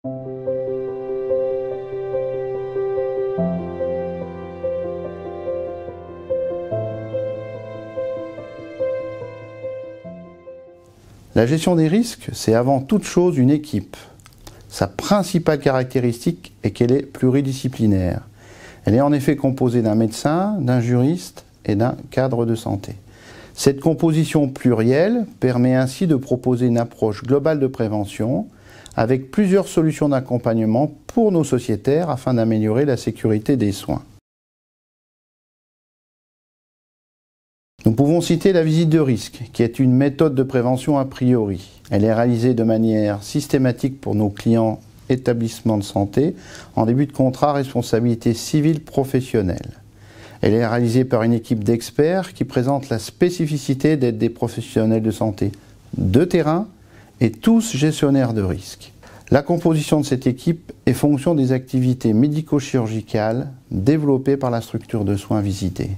La gestion des risques, c'est avant toute chose une équipe. Sa principale caractéristique est qu'elle est pluridisciplinaire. Elle est en effet composée d'un médecin, d'un juriste et d'un cadre de santé. Cette composition plurielle permet ainsi de proposer une approche globale de prévention avec plusieurs solutions d'accompagnement pour nos sociétaires afin d'améliorer la sécurité des soins. Nous pouvons citer la visite de risque, qui est une méthode de prévention a priori. Elle est réalisée de manière systématique pour nos clients établissements de santé en début de contrat responsabilité civile professionnelle. Elle est réalisée par une équipe d'experts qui présente la spécificité d'être des professionnels de santé de terrain et tous gestionnaires de risque. La composition de cette équipe est fonction des activités médico-chirurgicales développées par la structure de soins visitée.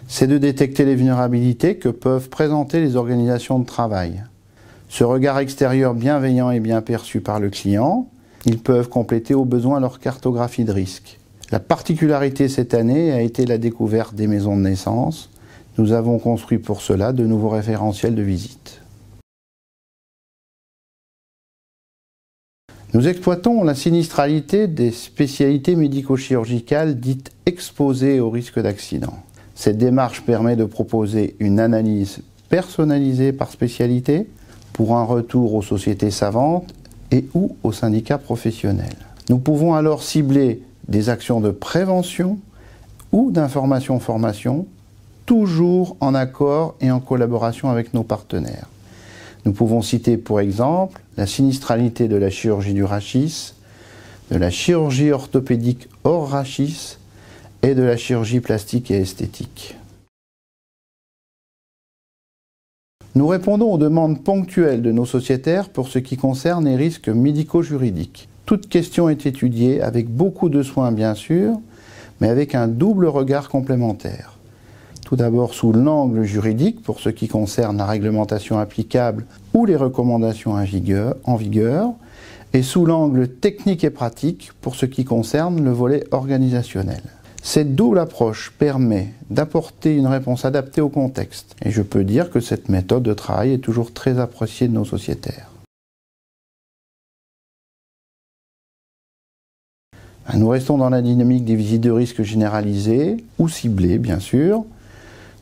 C'est de détecter les vulnérabilités que peuvent présenter les organisations de travail. Ce regard extérieur bienveillant et bien perçu par le client, ils peuvent compléter au besoin leur cartographie de risque. La particularité cette année a été la découverte des maisons de naissance. Nous avons construit pour cela de nouveaux référentiels de visite. Nous exploitons la sinistralité des spécialités médico-chirurgicales dites exposées au risque d'accident. Cette démarche permet de proposer une analyse personnalisée par spécialité pour un retour aux sociétés savantes et ou aux syndicats professionnels. Nous pouvons alors cibler des actions de prévention ou d'information-formation, toujours en accord et en collaboration avec nos partenaires. Nous pouvons citer pour exemple la sinistralité de la chirurgie du rachis, de la chirurgie orthopédique hors rachis et de la chirurgie plastique et esthétique. Nous répondons aux demandes ponctuelles de nos sociétaires pour ce qui concerne les risques médico-juridiques. Toute question est étudiée avec beaucoup de soin bien sûr, mais avec un double regard complémentaire. Tout d'abord sous l'angle juridique pour ce qui concerne la réglementation applicable ou les recommandations en vigueur, et sous l'angle technique et pratique pour ce qui concerne le volet organisationnel. Cette double approche permet d'apporter une réponse adaptée au contexte. Et je peux dire que cette méthode de travail est toujours très appréciée de nos sociétaires. Nous restons dans la dynamique des visites de risque généralisées ou ciblées, bien sûr.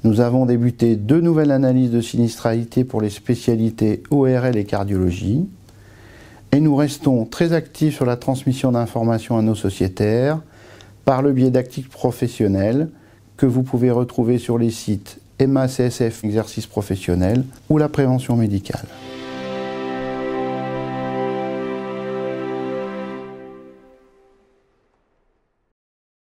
Nous avons débuté 2 nouvelles analyses de sinistralité pour les spécialités ORL et cardiologie. Et nous restons très actifs sur la transmission d'informations à nos sociétaires par le biais d'actifs professionnels que vous pouvez retrouver sur les sites EMA CSF Exercice Professionnel ou la prévention médicale.